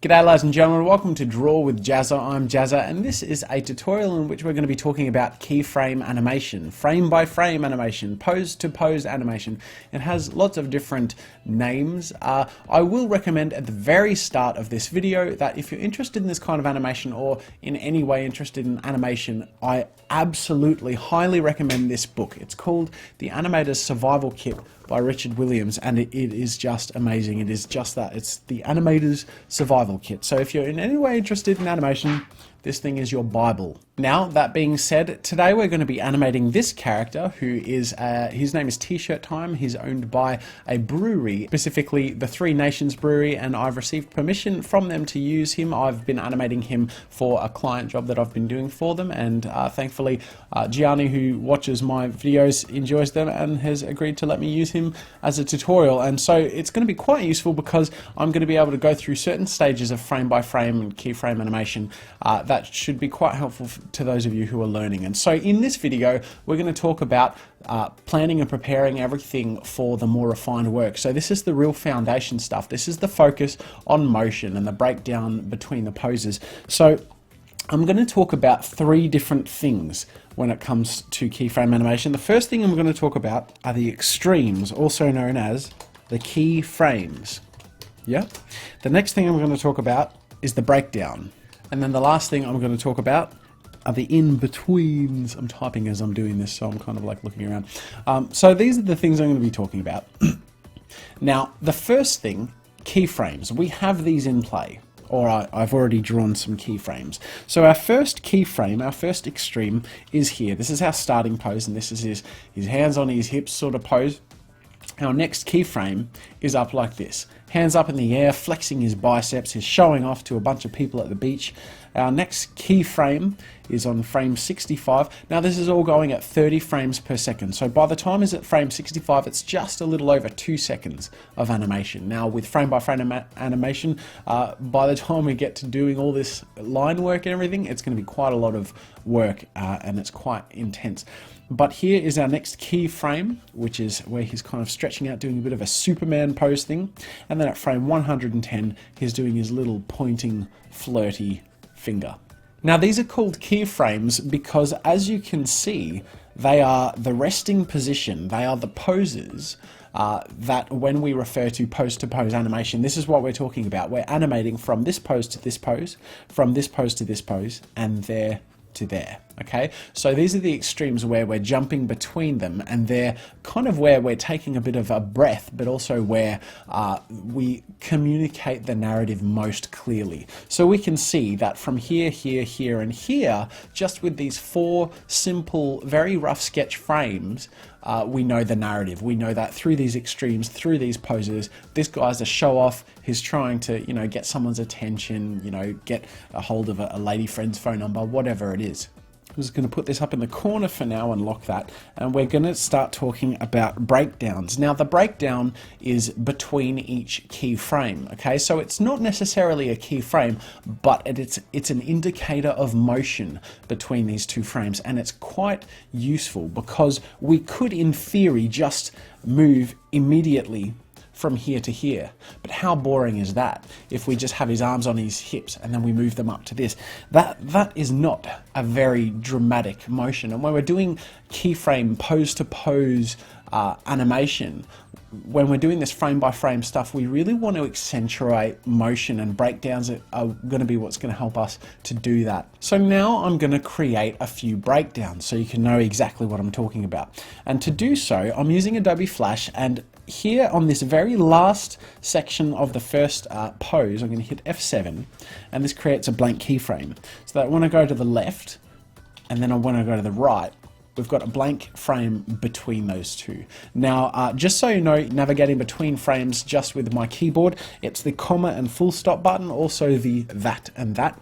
G'day ladies and gentlemen, welcome to Draw with Jazza. I'm Jazza and this is a tutorial in which we're going to be talking about keyframe animation, frame by frame animation, pose to pose animation. It has lots of different names. I will recommend at the very start of this video that if you're interested in this kind of animation or in any way interested in animation, I absolutely highly recommend this book. It's called The Animator's Survival Kit by Richard Williams, and it is just amazing. It is just that. It's the Animator's Survival Kit. So if you're in any way interested in animation, this thing is your Bible. Now, that being said, today we're going to be animating this character who is, his name is T-Shirt Time. He's owned by a brewery, specifically the Three Nations Brewery, and I've received permission from them to use him. I've been animating him for a client job that I've been doing for them, and thankfully Gianni, who watches my videos, enjoys them and has agreed to let me use him as a tutorial. And so it's going to be quite useful because I'm going to be able to go through certain stages of frame by frame and keyframe animation. That should be quite helpful to those of you who are learning. And so in this video we're going to talk about planning and preparing everything for the more refined work. So this is the real foundation stuff. This is the focus on motion and the breakdown between the poses. So I'm going to talk about three different things when it comes to keyframe animation. The first thing I'm going to talk about are the extremes, also known as the keyframes. Yeah. The next thing I'm going to talk about is the breakdown. And then the last thing I'm going to talk about are the in-betweens. I'm typing as I'm doing this, so I'm kind of like looking around. So these are the things I'm going to be talking about. Now, the first thing, keyframes. We have these in play, or I've already drawn some keyframes. So our first keyframe, our first extreme is here. This is our starting pose, and this is his hands on his hips sort of pose. Our next keyframe is up like this. Hands up in the air, flexing his biceps, he's showing off to a bunch of people at the beach. Our next keyframe is on frame 65. Now this is all going at 30 frames per second. So by the time it's at frame 65, it's just a little over 2 seconds of animation. Now with frame by frame animation, by the time we get to doing all this line work and everything, it's going to be quite a lot of work and it's quite intense. But here is our next keyframe, which is where he's kind of stretching out, doing a bit of a Superman pose thing. And then at frame 110, he's doing his little pointing, flirty finger. Now these are called keyframes because, as you can see, they are the resting position. They are the poses that when we refer to pose animation, this is what we're talking about. We're animating from this pose to this pose, from this pose to this pose, and there to there. Okay, so these are the extremes where we're jumping between them, and they're kind of where we're taking a bit of a breath, but also where we communicate the narrative most clearly. So we can see that from here, here, here, and here, just with these four simple, very rough sketch frames, we know the narrative. We know that through these extremes, through these poses, this guy's a show off. He's trying to, get someone's attention, get a hold of a lady friend's phone number, whatever it is. I'm just going to put this up in the corner for now and lock that, and we're going to start talking about breakdowns. Now the breakdown is between each keyframe, okay? So it's not necessarily a keyframe, but it's an indicator of motion between these two frames, and it's quite useful because we could in theory just move immediately from here to here. But how boring is that if we just have his arms on his hips and then we move them up to this? That is not a very dramatic motion. And when we're doing keyframe pose to pose animation, when we're doing this frame by frame stuff, we really want to accentuate motion, and breakdowns are going to be what's going to help us to do that. So now I'm going to create a few breakdowns so you can know exactly what I'm talking about. And to do so, I'm using Adobe Flash, and here on this very last section of the first pose, I'm going to hit F7, and this creates a blank keyframe. So that when I go to the left, and then when I go to the right, we've got a blank frame between those two. Now, just so you know, navigating between frames just with my keyboard, it's the comma and full stop button, also the that and that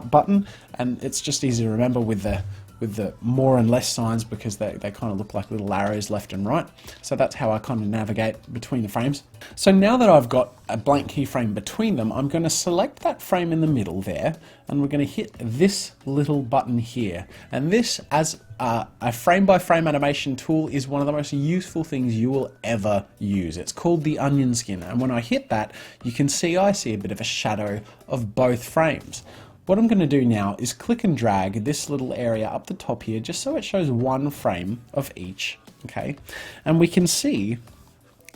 button, and it's just easy to remember with the with the more and less signs because they kind of look like little arrows left and right. So that's how I kind of navigate between the frames. So now that I've got a blank keyframe between them, I'm going to select that frame in the middle there, and we're going to hit this little button here. And this, as a frame-by-frame animation tool, is one of the most useful things you will ever use. It's called the onion skin, and when I hit that, you can see I see a bit of a shadow of both frames. What I'm going to do now is click and drag this little area up the top here, just so it shows one frame of each, okay? And we can see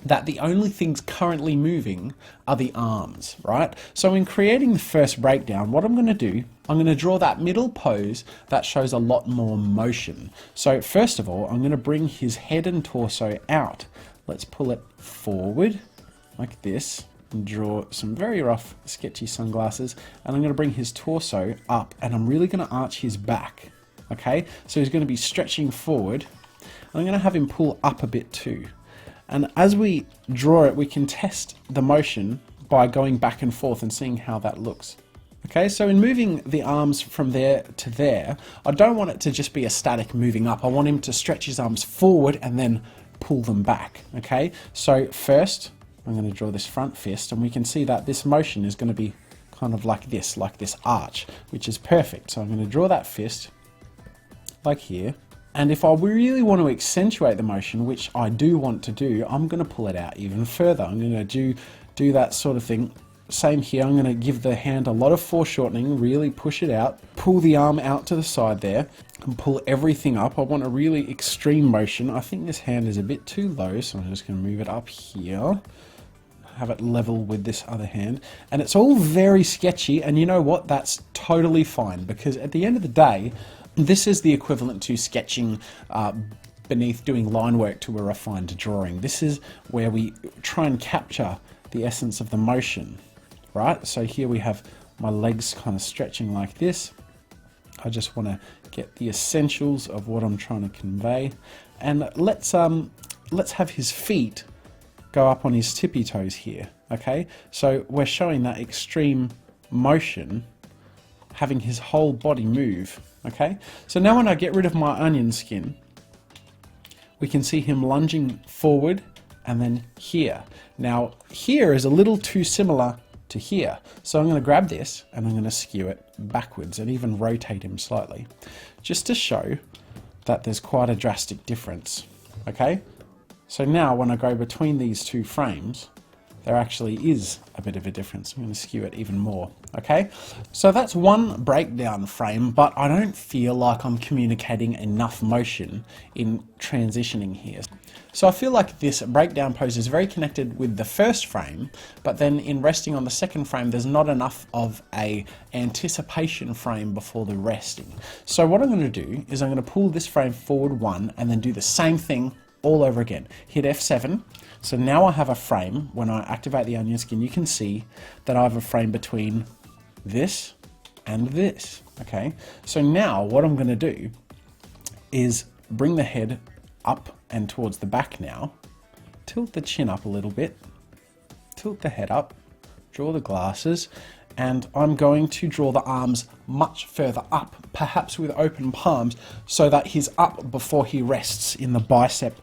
that the only things currently moving are the arms, right? So in creating the first breakdown, what I'm going to do, I'm going to draw that middle pose that shows a lot more motion. So first of all, I'm going to bring his head and torso out. Let's pull it forward like this. Draw some very rough, sketchy sunglasses, and I'm going to bring his torso up, and I'm really going to arch his back. Okay, so he's going to be stretching forward, and I'm going to have him pull up a bit too. And as we draw it, we can test the motion by going back and forth and seeing how that looks. Okay, so in moving the arms from there to there, I don't want it to just be a static moving up. I want him to stretch his arms forward and then pull them back. Okay, so first, I'm going to draw this front fist, and we can see that this motion is going to be kind of like this arch, which is perfect. So I'm going to draw that fist like here. And if I really want to accentuate the motion, which I do want to do, I'm going to pull it out even further. I'm going to do that sort of thing. Same here, I'm going to give the hand a lot of foreshortening, really push it out, pull the arm out to the side there, and pull everything up. I want a really extreme motion. I think this hand is a bit too low, so I'm just going to move it up here. Have it level with this other hand, and it's all very sketchy, and you know what, that's totally fine, because at the end of the day, this is the equivalent to sketching beneath doing line work to a refined drawing. This is where we try and capture the essence of the motion, right? So here we have my legs kind of stretching like this. I just want to get the essentials of what I'm trying to convey, and let's have his feet go up on his tippy toes here, okay? So we're showing that extreme motion, having his whole body move, okay? So now when I get rid of my onion skin, we can see him lunging forward and then here. Now here is a little too similar to here. So I'm going to grab this and I'm going to skew it backwards and even rotate him slightly, just to show that there's quite a drastic difference, okay? So now when I go between these two frames, there actually is a bit of a difference. I'm going to skew it even more, okay? So that's one breakdown frame, but I don't feel like I'm communicating enough motion in transitioning here. So I feel like this breakdown pose is very connected with the first frame, but then in resting on the second frame, there's not enough of a anticipation frame before the resting. So what I'm going to do is I'm going to pull this frame forward one and then do the same thing all over again. Hit F7. So now I have a frame. When I activate the onion skin, you can see that I have a frame between this and this, okay? So now what I'm gonna do is bring the head up and towards the back now, tilt the chin up a little bit, tilt the head up, draw the glasses, and I'm going to draw the arms much further up, perhaps with open palms, so that he's up before he rests in the bicep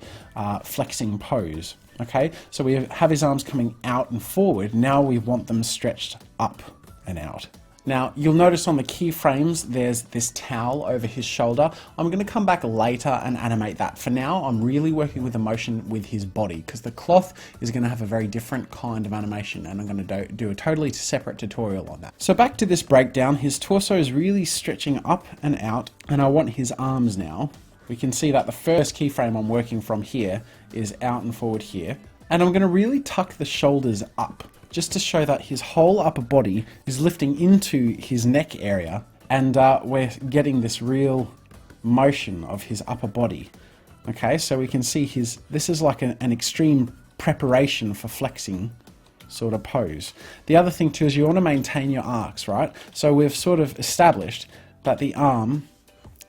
flexing pose. Okay, so we have his arms coming out and forward. Now we want them stretched up and out. Now you'll notice on the keyframes there's this towel over his shoulder. I'm going to come back later and animate that. For now I'm really working with the motion with his body, because the cloth is going to have a very different kind of animation, and I'm going to do a totally separate tutorial on that. So back to this breakdown, his torso is really stretching up and out, and I want his arms now. We can see that the first keyframe I'm working from here is out and forward here, and I'm going to really tuck the shoulders up, just to show that his whole upper body is lifting into his neck area, and we're getting this real motion of his upper body. Okay, so we can see this is like an extreme preparation for flexing sort of pose. The other thing too is you want to maintain your arcs, right? So we've sort of established that the arm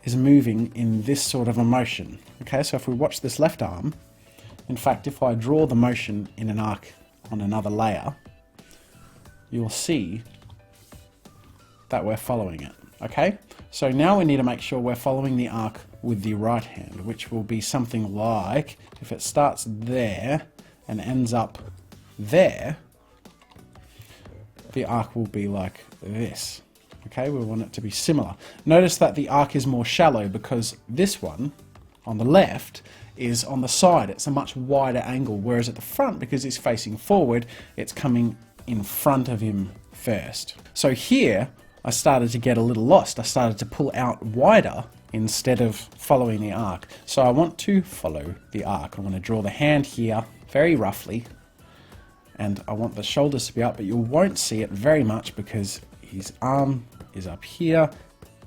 is moving in this sort of a motion. Okay, so if we watch this left arm, in fact, if I draw the motion in an arc on another layer, you'll see that we're following it. Okay, so now we need to make sure we're following the arc with the right hand, which will be something like, if it starts there and ends up there, the arc will be like this. Okay, we want it to be similar. Notice that the arc is more shallow because this one on the left is on the side. It's a much wider angle, whereas at the front, because it's facing forward, it's coming in front of him first. So here, I started to get a little lost. I started to pull out wider instead of following the arc. So I want to follow the arc. I'm going to draw the hand here very roughly, and I want the shoulders to be up, but you won't see it very much because his arm is up here,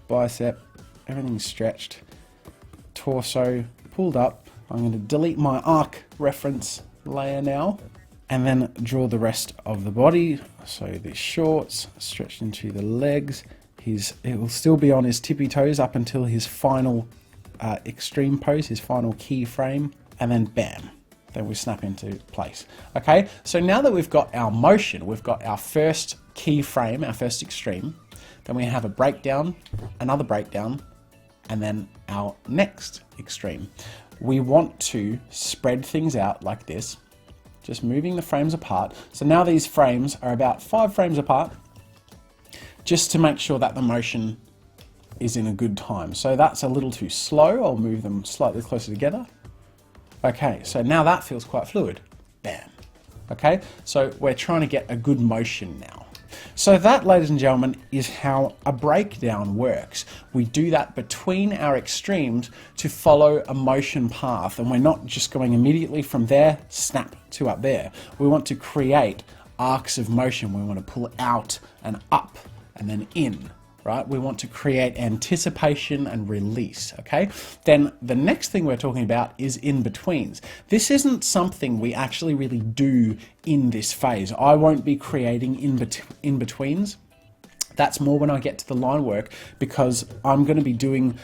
bicep, everything's stretched, torso pulled up. I'm going to delete my arc reference layer now, and then draw the rest of the body. So the shorts stretched into the legs. It will still be on his tippy toes up until his final extreme pose, his final keyframe, and then bam, then we snap into place. Okay, so now that we've got our motion, we've got our first keyframe, our first extreme, then we have a breakdown, another breakdown, and then our next extreme. We want to spread things out like this, just moving the frames apart. So now these frames are about 5 frames apart, just to make sure that the motion is in a good time. So that's a little too slow. I'll move them slightly closer together. Okay, so now that feels quite fluid. Bam. Okay, so we're trying to get a good motion now. So that, ladies and gentlemen, is how a breakdown works. We do that between our extremes to follow a motion path, and we're not just going immediately from there, snap, to up there. We want to create arcs of motion. We want to pull out and up and then in, right? We want to create anticipation and release, okay? Then the next thing we're talking about is in-betweens. This isn't something we actually really do in this phase. I won't be creating in-betweens. That's more when I get to the line work, because I'm going to be doing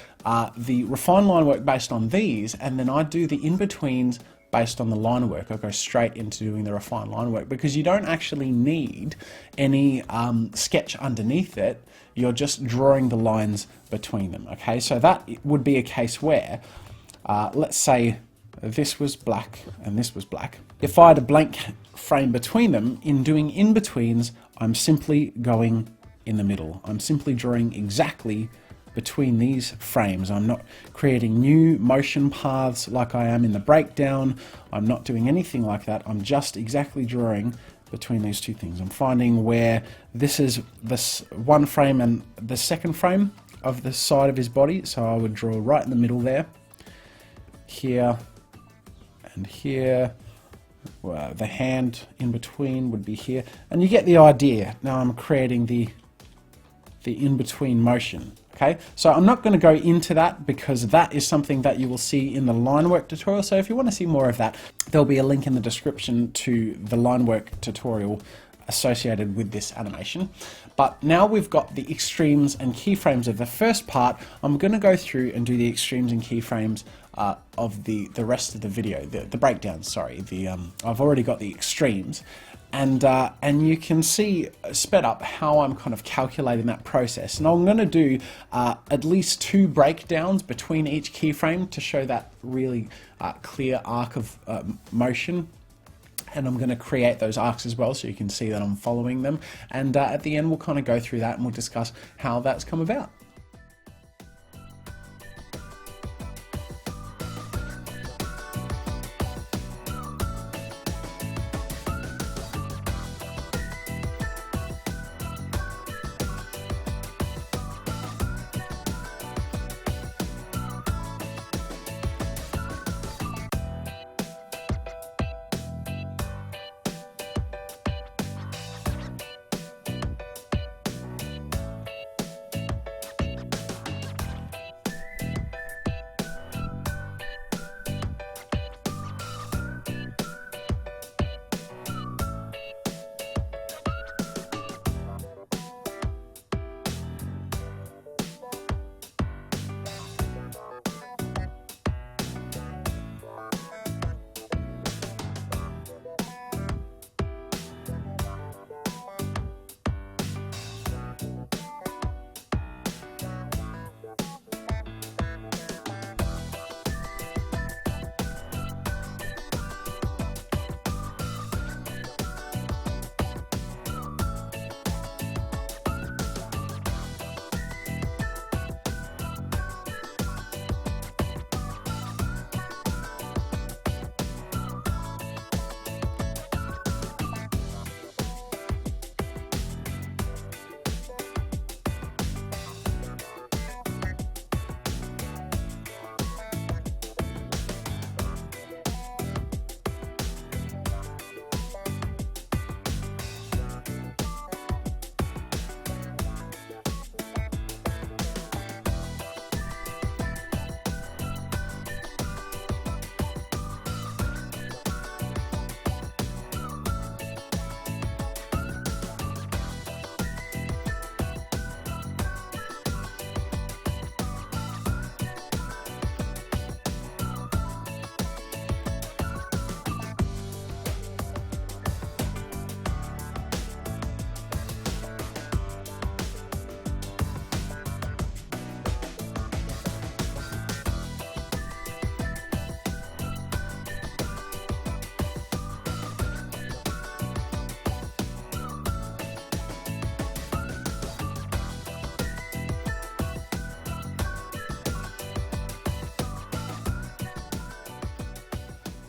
the refined line work based on these, and then I do the in-betweens based on the line work. I'll go straight into doing the refined line work, because you don't actually need any sketch underneath it. You're just drawing the lines between them. Okay, so that would be a case where, let's say this was black and this was black. If I had a blank frame between them, in doing in-betweens, I'm simply going in the middle. I'm simply drawing exactly between these frames. I'm not creating new motion paths like I am in the breakdown. I'm not doing anything like that. I'm just exactly drawing between these two things. I'm finding where this is this one frame and the second frame of the side of his body. So I would draw right in the middle there, here and here. Well, the hand in between would be here, and you get the idea. Now I'm creating the in-between motion. Okay, so I'm not going to go into that because that is something that you will see in the line work tutorial. So if you want to see more of that, there'll be a link in the description to the line work tutorial associated with this animation. But now we've got the extremes and keyframes of the first part. I'm going to go through and do the extremes and keyframes of the rest of the video, the breakdowns. Sorry, I've already got the extremes. And you can see sped up how I'm kind of calculating that process. And I'm going to do at least 2 breakdowns between each keyframe to show that really clear arc of motion. And I'm going to create those arcs as well so you can see that I'm following them. And at the end, we'll kind of go through that and we'll discuss how that's come about.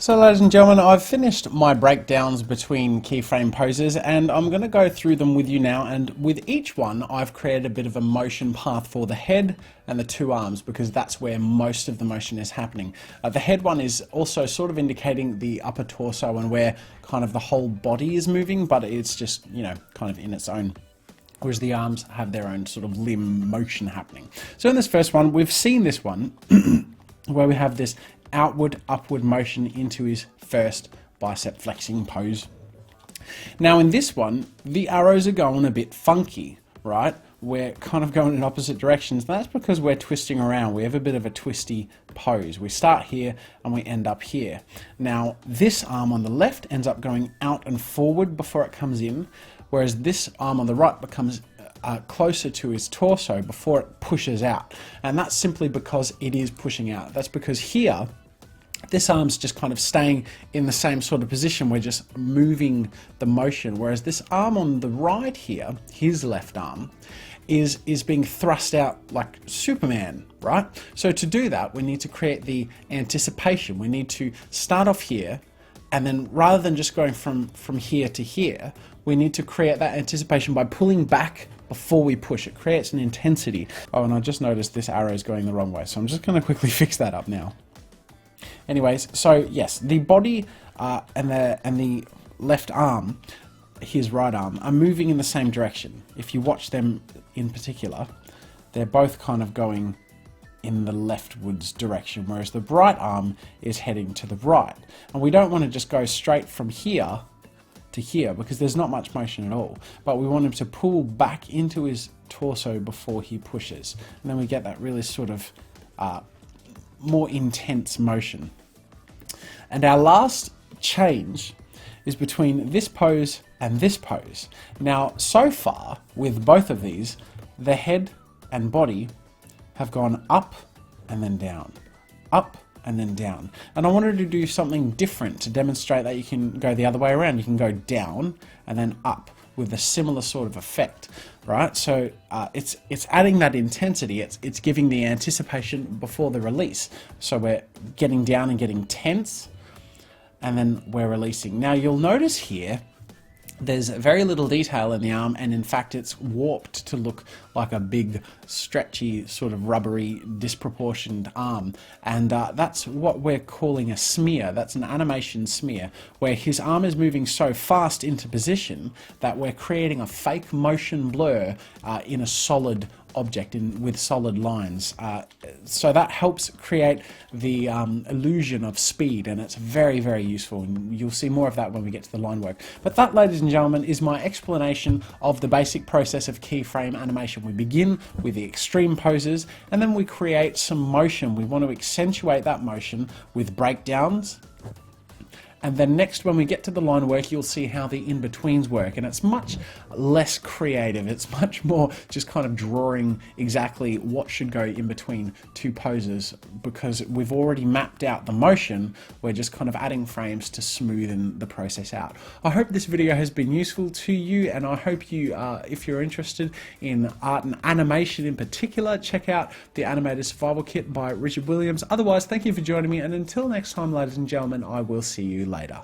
So ladies and gentlemen, I've finished my breakdowns between keyframe poses and I'm going to go through them with you now, and with each one I've created a bit of a motion path for the head and the two arms because that's where most of the motion is happening. The head one is also sort of indicating the upper torso and where kind of the whole body is moving, but it's just, you know, kind of in its own. Whereas the arms have their own sort of limb motion happening. So in this first one, we've seen this one where we have this outward, upward motion into his first bicep flexing pose. Now in this one, the arrows are going a bit funky, right? We're kind of going in opposite directions. That's because we're twisting around. We have a bit of a twisty pose. We start here and we end up here. Now this arm on the left ends up going out and forward before it comes in, whereas this arm on the right becomes closer to his torso before it pushes out. And that's simply because it is pushing out. That's because here, this arm's just kind of staying in the same sort of position. We're just moving the motion. Whereas this arm on the right here, his left arm, is being thrust out like Superman, right? So to do that, we need to create the anticipation. We need to start off here, and then rather than just going from here to here, we need to create that anticipation by pulling back before we push. It creates an intensity. Oh, and I just noticed this arrow is going the wrong way, so I'm just going to quickly fix that up now. Anyways, so yes, the body and the left arm, his right arm, are moving in the same direction. If you watch them in particular, they're both kind of going in the leftwards direction, whereas the right arm is heading to the right. And we don't want to just go straight from here to here because there's not much motion at all, but we want him to pull back into his torso before he pushes, and then we get that really sort of more intense motion. And our last change is between this pose and this pose. Now, so far with both of these, the head and body have gone up and then down, up and then down. And I wanted to do something different to demonstrate that you can go the other way around. You can go down and then up with a similar sort of effect, right? So it's adding that intensity. It's giving the anticipation before the release. So we're getting down and getting tense, and then we're releasing. Now you'll notice here, there's very little detail in the arm, and in fact it's warped to look like a big, stretchy, sort of rubbery, disproportioned arm. And that's what we're calling a smear. That's an animation smear, where his arm is moving so fast into position that we're creating a fake motion blur in a solid object with solid lines. So that helps create the illusion of speed, and it's very, very useful, and you'll see more of that when we get to the line work. But that, ladies and gentlemen, is my explanation of the basic process of keyframe animation. We begin with the extreme poses, and then we create some motion. We want to accentuate that motion with breakdowns. And then next, when we get to the line work, you'll see how the in-betweens work. And it's much less creative. It's much more just kind of drawing exactly what should go in between two poses, because we've already mapped out the motion. We're just kind of adding frames to smoothen the process out. I hope this video has been useful to you, and I hope you, if you're interested in art and animation in particular, check out the Animator Survival Kit by Richard Williams. Otherwise, thank you for joining me, and until next time, ladies and gentlemen, I will see you later.